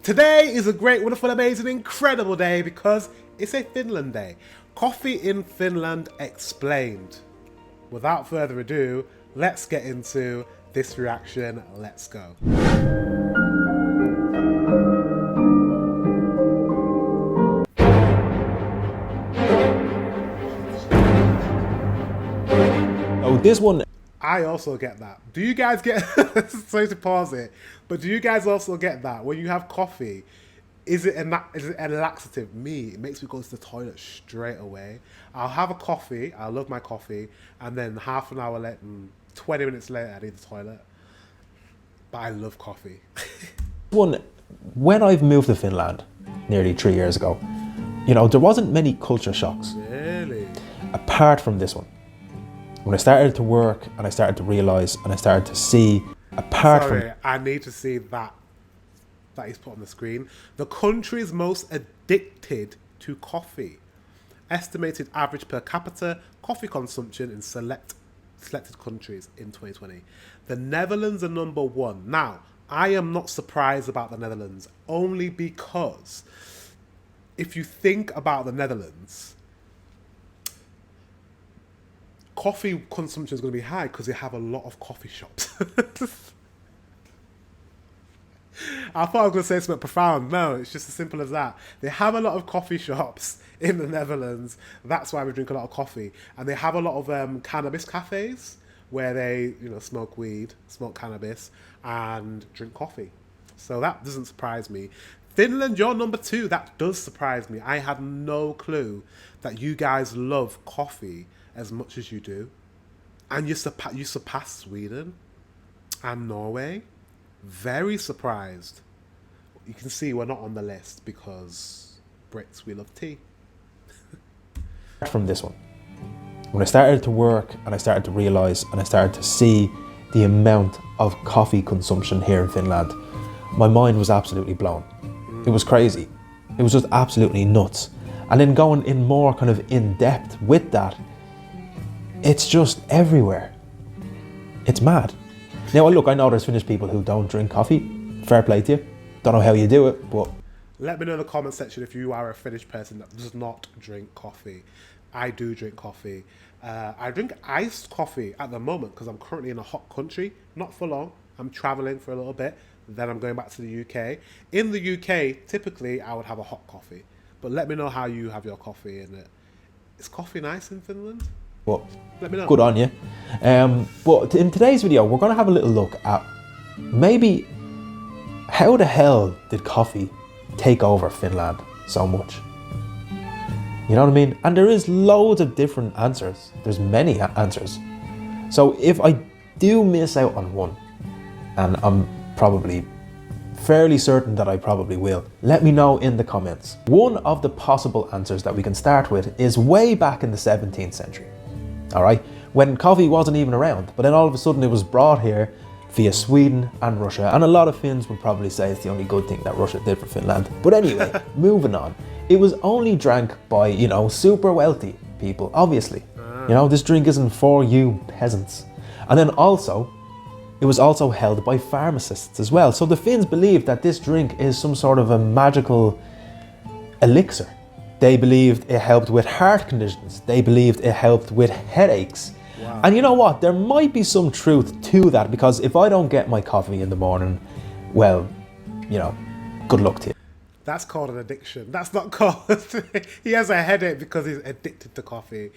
Today is a great, wonderful, amazing, incredible day because it's a Finland day. Coffee in Finland explained. Without further ado, let's get into this reaction. Let's go. Oh, this one. I also get that. Do you guys get, sorry to pause it, but do you guys also get that when you have coffee, is it a laxative? Me, it makes me go to the toilet straight away. I'll have a coffee, I love my coffee, and then half an hour later, 20 minutes later, I need the toilet. But I love coffee. One, when I've moved to Finland nearly 3 years ago, you know, there wasn't many culture shocks. Really? Apart from this one. When I started to work and I started to realise and I started to see, I need to see that he's put on the screen. The country's most addicted to coffee. Estimated average per capita coffee consumption in selected countries in 2020. The Netherlands are number one. Now, I am not surprised about the Netherlands, only because if you think about the Netherlands, coffee consumption is going to be high because they have a lot of coffee shops. I thought I was going to say something profound. No, it's just as simple as that. They have a lot of coffee shops in the Netherlands. That's why we drink a lot of coffee. And they have a lot of cannabis cafes where they, you know, smoke weed, smoke cannabis, and drink coffee. So that doesn't surprise me. Finland, you're number two. That does surprise me. I had no clue that you guys love coffee as much as you do, and you surpass Sweden and Norway. Very surprised. You can see we're not on the list because Brits, we love tea. From this one, when I started to work and I started to realise and I started to see the amount of coffee consumption here in Finland, my mind was absolutely blown. It was crazy. It was just absolutely nuts. And then going in more kind of in depth with that, it's just everywhere. It's mad. Now, look, I know there's Finnish people who don't drink coffee. Fair play to you. Don't know how you do it, but... Let me know in the comment section if you are a Finnish person that does not drink coffee. I do drink coffee. I drink iced coffee at the moment because I'm currently in a hot country. Not for long. I'm travelling for a little bit. Then I'm going back to the UK. In the UK, typically, I would have a hot coffee. But let me know how you have your coffee. Is coffee nice in Finland? Well, let me know. Good on you. But in today's video, we're going to have a little look at maybe how the hell did coffee take over Finland so much? You know what I mean? And there is loads of different answers. There's many answers. So if I do miss out on one, and I'm probably fairly certain that I probably will, let me know in the comments. One of the possible answers that we can start with is way back in the 17th century. All right, when coffee wasn't even around, but then all of a sudden it was brought here via Sweden and Russia, and a lot of Finns would probably say it's the only good thing that Russia did for Finland. But anyway, moving on. It was only drank by, you know, super wealthy people, obviously. You know, this drink isn't for you peasants. And then also, it was also held by pharmacists as well. So the Finns believed that this drink is some sort of a magical elixir. They believed it helped with heart conditions. They believed it helped with headaches. Wow. And you know what? There might be some truth to that, because if I don't get my coffee in the morning, well, you know, good luck to you. That's called an addiction. That's not called... He has a headache because he's addicted to coffee.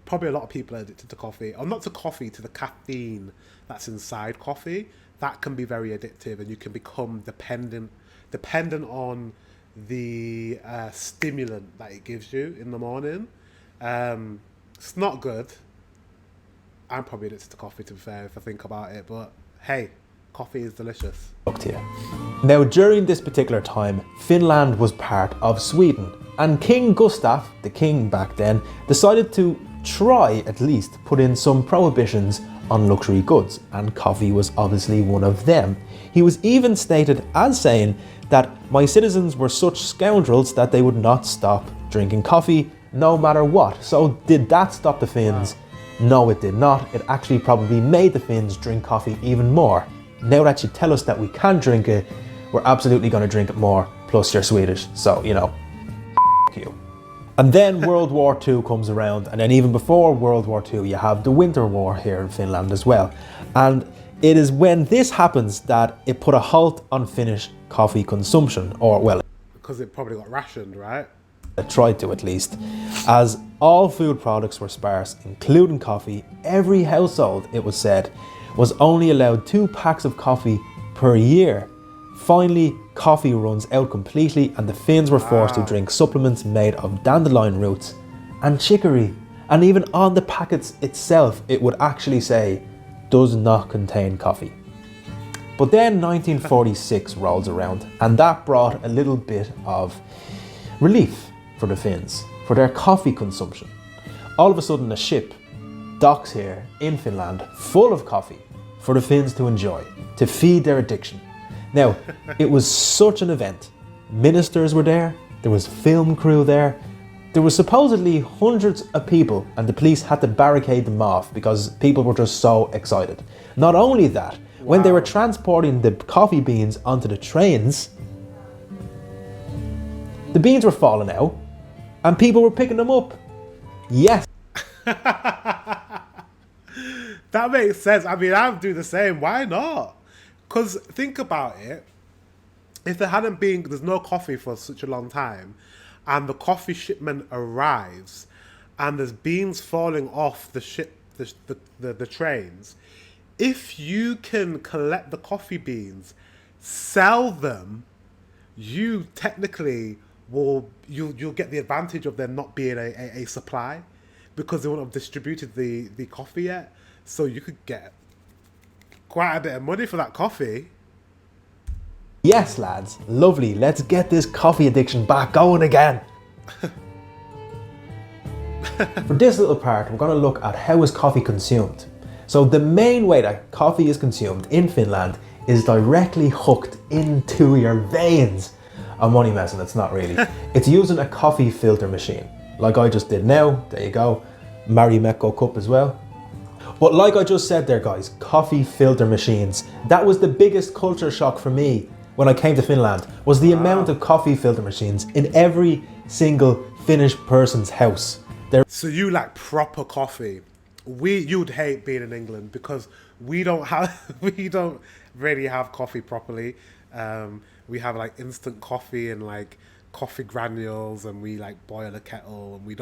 Probably a lot of people are addicted to coffee. Or not to coffee, to the caffeine that's inside coffee. That can be very addictive, and you can become dependent on the stimulant that it gives you in the morning. It's not good. I'm probably addicted to coffee, to be fair, if I think about it, but hey, coffee is delicious. Up to you. Now, during this particular time, Finland was part of Sweden, and King Gustav, the king back then, decided to try at least put in some prohibitions on luxury goods, and coffee was obviously one of them. He was even stated as saying that my citizens were such scoundrels that they would not stop drinking coffee no matter what. So did that stop the Finns? Wow. No, it did not. It actually probably made the Finns drink coffee even more. Now that you tell us that we can drink it, we're absolutely going to drink it more, plus you're Swedish, so, you know, you. And then World War II comes around, and then even before World War II, you have the Winter War here in Finland as well. And it is when this happens that it put a halt on Finnish coffee consumption, or well, because it probably got rationed, right? It tried to, at least. As all food products were sparse, including coffee, every household, it was said, was only allowed 2 packs of coffee per year. Finally, coffee runs out completely, and the Finns were forced to drink supplements made of dandelion roots and chicory. And even on the packets itself, it would actually say, does not contain coffee. But then 1946 rolls around, and that brought a little bit of relief for the Finns, for their coffee consumption. All of a sudden, a ship docks here in Finland full of coffee for the Finns to enjoy, to feed their addiction. Now, it was such an event. Ministers were there was film crew there, there was supposedly hundreds of people, and the police had to barricade them off because people were just so excited. Not only that, when they were transporting the coffee beans onto the trains, the beans were falling out and people were picking them up. Yes. That makes sense. I mean, I would do the same. Why not? Because think about it. If there hadn't been, there's no coffee for such a long time, and the coffee shipment arrives, and there's beans falling off the ship, the trains. If you can collect the coffee beans, sell them, you technically you'll get the advantage of there not being a supply, because they won't have distributed the coffee yet. So you could get quite a bit of money for that coffee. Yes, lads. Lovely. Let's get this coffee addiction back going again. For this little part, we're going to look at how is coffee consumed. So the main way that coffee is consumed in Finland is directly hooked into your veins. I'm only messing, it's not really. It's using a coffee filter machine, like I just did now. There you go. Marimekko cup as well. But like I just said there, guys, coffee filter machines. That was the biggest culture shock for me when I came to Finland, was the amount of coffee filter machines in every single Finnish person's house. So you like proper coffee. You'd hate being in England because we don't really have coffee properly. We have like instant coffee and like coffee granules, and we like boil a kettle, and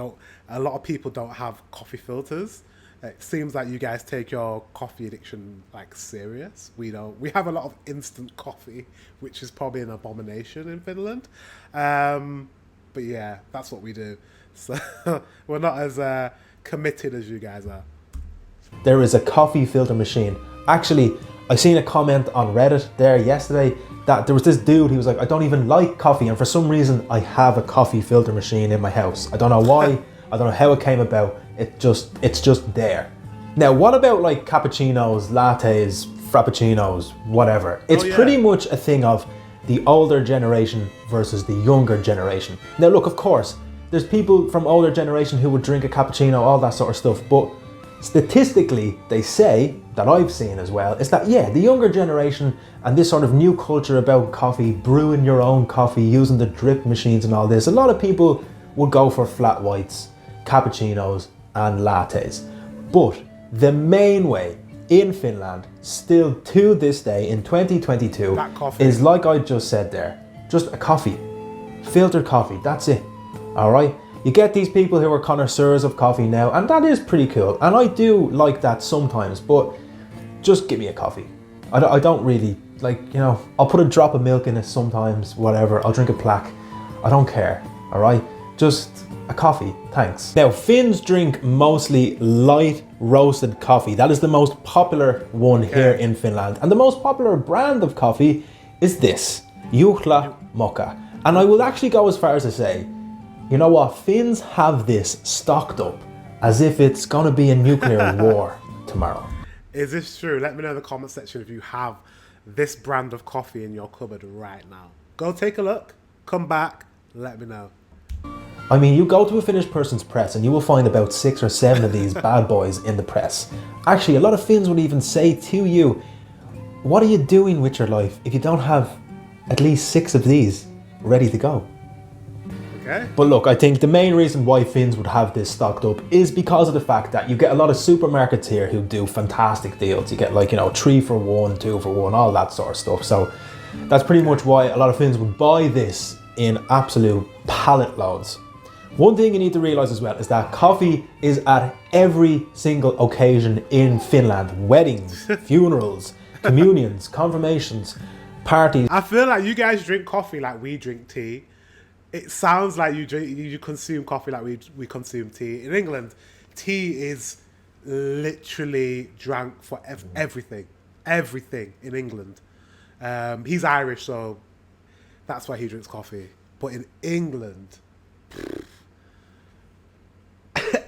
a lot of people don't have coffee filters. It seems like you guys take your coffee addiction like serious. We don't. We have a lot of instant coffee, which is probably an abomination in Finland. But yeah, that's what we do. So we're not as committed as you guys are. There is a coffee filter machine. Actually, I seen a comment on Reddit there yesterday that there was this dude, he was like, I don't even like coffee, and for some reason I have a coffee filter machine in my house. I don't know why, I don't know how it came about, it's just there. Now, what about like cappuccinos, lattes, frappuccinos, whatever? It's pretty much a thing of the older generation versus the younger generation. Now look, of course, there's people from older generation who would drink a cappuccino, all that sort of stuff, but statistically, they say, that I've seen as well, is that, yeah, the younger generation and this sort of new culture about coffee, brewing your own coffee, using the drip machines and all this, a lot of people would go for flat whites, cappuccinos and lattes. But the main way in Finland, still to this day in 2022, is like I just said there, just a coffee, filtered coffee, that's it, all right? You get these people who are connoisseurs of coffee now, and that is pretty cool. And I do like that sometimes, but just give me a coffee. I don't really, like, you know, I'll put a drop of milk in it sometimes, whatever. I'll drink a plaque. I don't care, all right? Just a coffee, thanks. Now, Finns drink mostly light roasted coffee. That is the most popular one here in Finland. And the most popular brand of coffee is this, Juhla Mocha. And I will actually go as far as to say, you know what, Finns have this stocked up as if it's gonna be a nuclear war tomorrow. Is this true? Let me know in the comment section if you have this brand of coffee in your cupboard right now. Go take a look, come back, let me know. I mean, you go to a Finnish person's press and you will find about 6 or 7 of these bad boys in the press. Actually, a lot of Finns would even say to you, what are you doing with your life if you don't have at least 6 of these ready to go. Okay. But look, I think the main reason why Finns would have this stocked up is because of the fact that you get a lot of supermarkets here who do fantastic deals. You get like, 3 for 1, 2 for 1, all that sort of stuff. So that's pretty much why a lot of Finns would buy this in absolute pallet loads. One thing you need to realise as well is that coffee is at every single occasion in Finland. Weddings, funerals, communions, confirmations, parties. I feel like you guys drink coffee like we drink tea. It sounds like you consume coffee like we consume tea. In England, tea is literally drank for everything. Everything in England. He's Irish, so that's why he drinks coffee. But in England,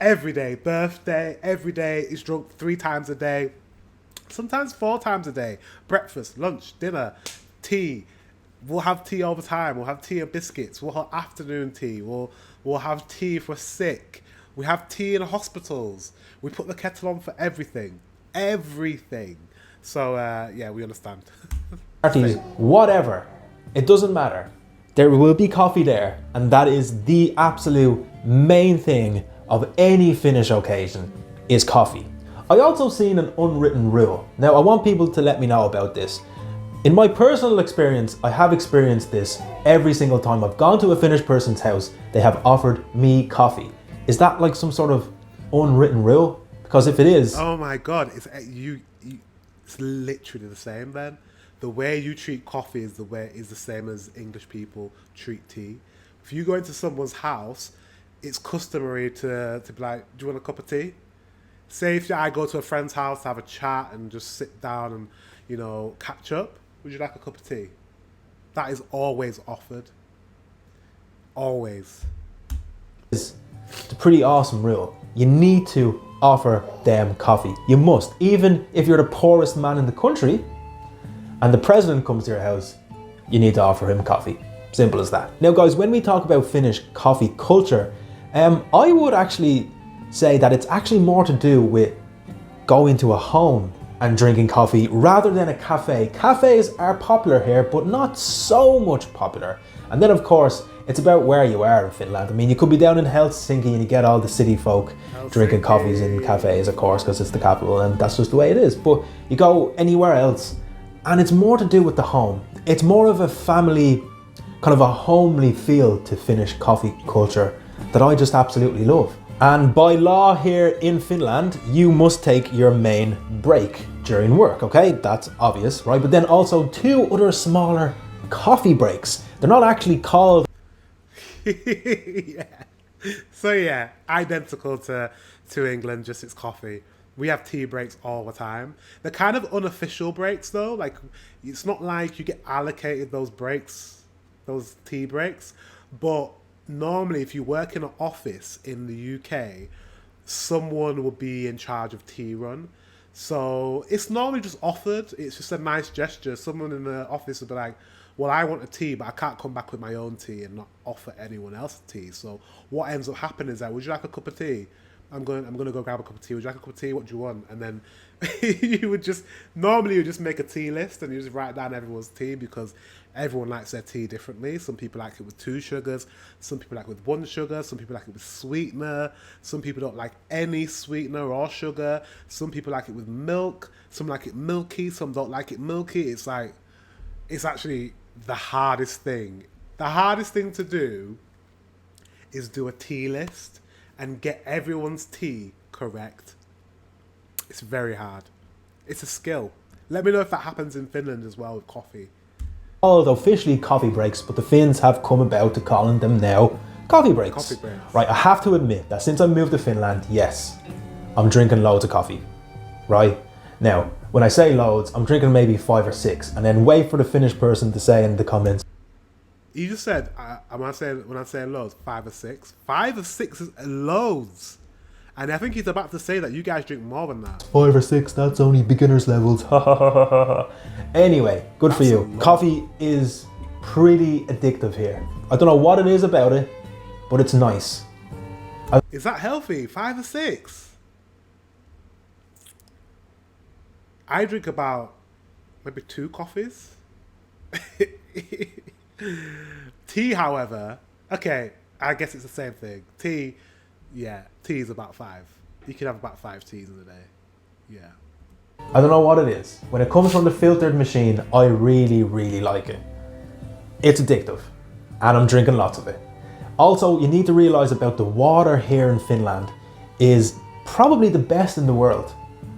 every day, birthday, every day is drunk 3 times a day. Sometimes 4 times a day. Breakfast, lunch, dinner, tea. We'll have tea all the time. We'll have tea and biscuits. We'll have afternoon tea. We'll have tea if we're sick. We have tea in hospitals. We put the kettle on for everything. Everything. So, yeah, we understand. Parties, whatever. It doesn't matter. There will be coffee there. And that is the absolute main thing of any Finnish occasion is coffee. I also seen an unwritten rule. Now, I want people to let me know about this. In my personal experience, I have experienced this every single time I've gone to a Finnish person's house, they have offered me coffee. Is that like some sort of unwritten rule? Because if it is... Oh my God, it's literally the same then. The way you treat coffee is the same as English people treat tea. If you go into someone's house, it's customary to be like, do you want a cup of tea? Say if I go to a friend's house to have a chat and just sit down and, catch up, would you like a cup of tea? That is always offered. Always. It's a pretty awesome rule. You need to offer them coffee. You must. Even if you're the poorest man in the country and the president comes to your house, you need to offer him coffee. Simple as that. Now guys, when we talk about Finnish coffee culture, I would actually say that it's actually more to do with going to a home and drinking coffee rather than a cafe. Cafes are popular here, but not so much popular. And then of course, it's about where you are in Finland. I mean, you could be down in Helsinki and you get all the city folk drinking coffees in cafes, of course, because it's the capital and that's just the way it is. But you go anywhere else and it's more to do with the home. It's more of a family, kind of a homely feel to Finnish coffee culture that I just absolutely love. And by law here in Finland, you must take your main break during work, okay? That's obvious, right? But then also 2 other smaller coffee breaks. They're not actually called... Yeah. So yeah, identical to England, just it's coffee. We have tea breaks all the time. They're kind of unofficial breaks though. Like, it's not like you get allocated those breaks, those tea breaks, but normally, if you work in an office in the UK, someone will be in charge of tea run. So it's normally just offered. It's just a nice gesture. Someone in the office will be like, well, I want a tea, but I can't come back with my own tea and not offer anyone else a tea. So what ends up happening is that, would you like a cup of tea? I'm going to go grab a cup of tea. Would you like a cup of tea? What do you want? And then you would just make a tea list and you just write down everyone's tea because everyone likes their tea differently. Some people like it with 2 sugars. Some people like it with 1 sugar. Some people like it with sweetener. Some people don't like any sweetener or sugar. Some people like it with milk. Some like it milky. Some don't like it milky. It's like, it's actually the hardest thing. The hardest thing to do is do a tea list and get everyone's tea correct. It's very hard. It's a skill. Let me know if that happens in Finland as well with coffee. Called officially coffee breaks, but the Finns have come about to calling them now coffee breaks. Coffee breaks. Right, I have to admit that since I moved to Finland, yes, I'm drinking loads of coffee. Right? Now, when I say loads, I'm drinking maybe 5 or 6, and then wait for the Finnish person to say in the comments. You just said, when I say loads, 5 or 6. 5 or 6 is loads. And I think he's about to say that you guys drink more than that. 5 or 6, that's only beginner's levels. Anyway, good for you. Coffee is pretty addictive here. I don't know what it is about it, but it's nice. Is that healthy? 5 or 6? I drink about maybe 2 coffees Tea, however, okay, I guess it's the same thing. Tea is about 5. You can have about 5 teas in a day. Yeah. I don't know what it is. When it comes from the filtered machine, I really, really like it. It's addictive, and I'm drinking lots of it. Also, you need to realize about the water here in Finland is probably the best in the world.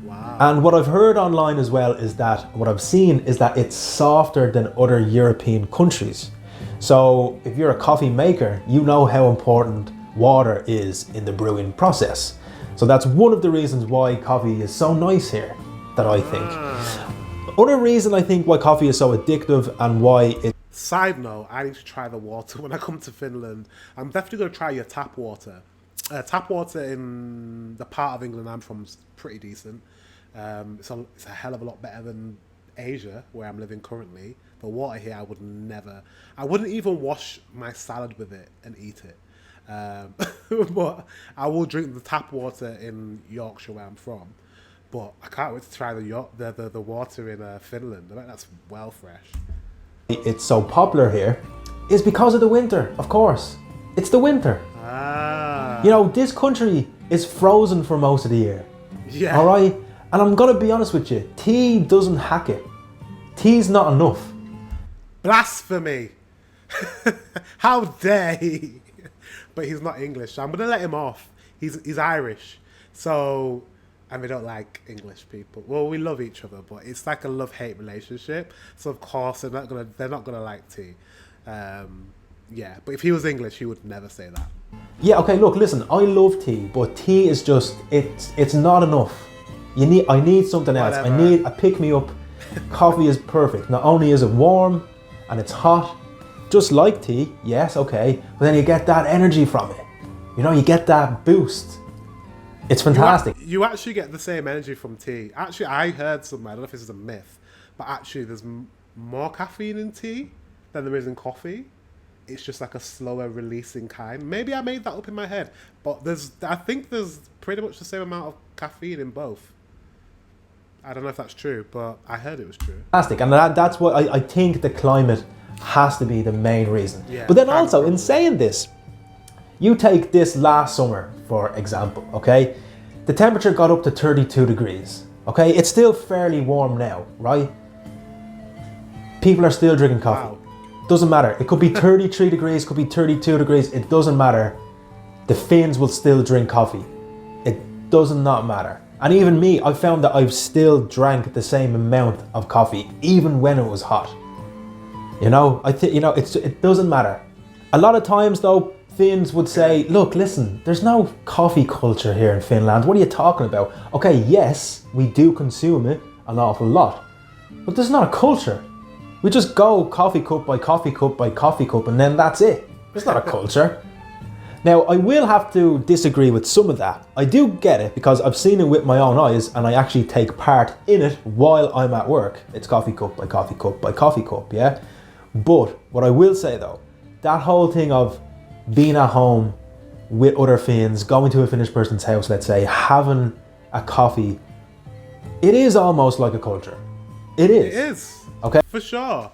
Wow. And what I've heard online as well is that, what I've seen is that it's softer than other European countries. So if you're a coffee maker, you know how important water is in the brewing process. So that's one of the reasons why coffee is so nice here, that I think. Other reason I think why coffee is so addictive and why it... Side note, I need to try the water when I come to Finland. I'm definitely going to try your tap water. Tap water in the part of England I'm from is pretty decent. It's a hell of a lot better than Asia, where I'm living currently. The water here, I wouldn't even wash my salad with it and eat it. But I will drink the tap water in Yorkshire, where I'm from. But I can't wait to try the water in Finland. I bet that's well fresh. It's so popular here is because of the winter, of course. It's the winter. Ah. You know, this country is frozen for most of the year. Yeah. All right? And I'm going to be honest with you, tea doesn't hack it. Tea's not enough. Blasphemy. How dare he? But he's not English, so I'm going to let him off. He's Irish. So, and we don't like English people. Well, we love each other, but it's like a love-hate relationship. So of course they're not gonna like tea. Yeah, but if he was English, he would never say that. Yeah, okay, look, listen, I love tea, but tea is just, it's not enough. I need something else. Whatever. I need a pick-me-up. Coffee is perfect. Not only is it warm and it's hot, just like tea, yes, okay, but then you get that energy from it. You know, you get that boost. It's fantastic. You actually get the same energy from tea. Actually, I heard somewhere, I don't know if this is a myth, but actually there's more caffeine in tea than there is in coffee. It's just like a slower releasing kind. Maybe I made that up in my head, but I think there's pretty much the same amount of caffeine in both. I don't know if that's true, but I heard it was true. Fantastic, and that's what I think the climate has to be the main reason. Yeah, but then also, in saying this, you take this last summer, for example, okay? The temperature got up to 32 degrees, okay? It's still fairly warm now, right? People are still drinking coffee. Wow. Doesn't matter. It could be 33 degrees, could be 32 degrees. It doesn't matter. The Finns will still drink coffee. It does not matter. And even me, I found that I've still drank the same amount of coffee, even when it was hot. You know, it doesn't matter. A lot of times though, Finns would say, look, listen, there's no coffee culture here in Finland. What are you talking about? Okay, yes, we do consume it an awful lot, but there's not a culture. We just go coffee cup by coffee cup by coffee cup, and then that's it. There's not a culture. Now, I will have to disagree with some of that. I do get it because I've seen it with my own eyes and I actually take part in it while I'm at work. It's coffee cup by coffee cup by coffee cup, yeah? But what I will say though, that whole thing of being at home with other Finns, going to a Finnish person's house, let's say, having a coffee, it is almost like a culture. It is. It is. Okay. For sure.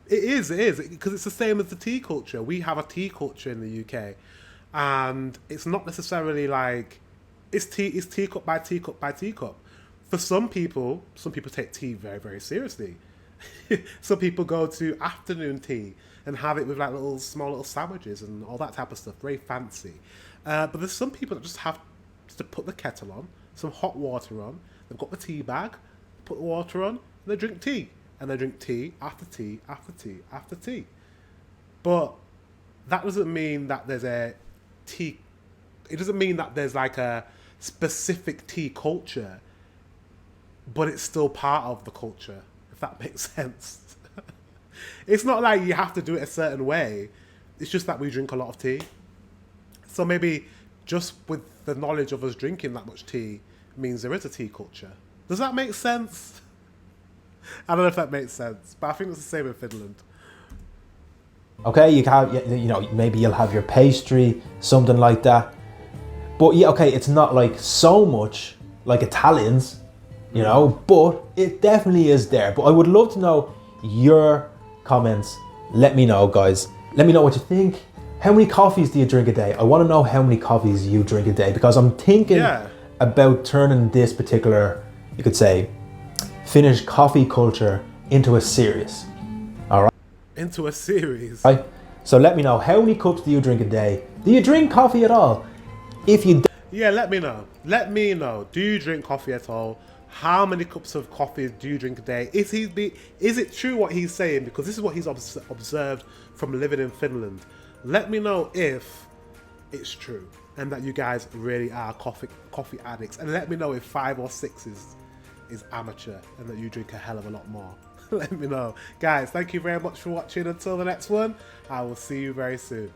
It is, because it's the same as the tea culture. We have a tea culture in the UK, and it's not necessarily like it's tea cup by tea cup by tea cup. For some people take tea very, very seriously. Some people go to afternoon tea and have it with like small little sandwiches and all that type of stuff, very fancy. But there's some people that just have to put the kettle on, some hot water on, they've got the tea bag, put the water on, and they drink tea. And they drink tea after tea after tea after tea. But that doesn't mean that there's a tea... It doesn't mean that there's like a specific tea culture, but it's still part of the culture, if that makes sense. It's not like you have to do it a certain way. It's just that we drink a lot of tea. So maybe just with the knowledge of us drinking that much tea means there is a tea culture. Does that make sense? I don't know if that makes sense, but I think it's the same in Finland. Okay, you have, you know, maybe you'll have your pastry, something like that. But yeah, okay, it's not like so much like Italians, you know, but it definitely is there. But I would love to know your comments let me know, guys. Let me know what you think. How many coffees do you drink a day? I want to know how many coffees you drink a day, because I'm thinking about turning this particular, you could say, Finnish coffee culture into a series. All right? Into a series? Right. So let me know, how many cups do you drink a day? Do you drink coffee at all? If you do, yeah, let me know. Let me know. Do you drink coffee at all? How many cups of coffee do you drink a day? Is it true what he's saying? Because this is what he's observed from living in Finland. Let me know if it's true and that you guys really are coffee addicts. And let me know if 5 or 6 is amateur and that you drink a hell of a lot more. Let me know. Guys, thank you very much for watching. Until the next one, I will see you very soon.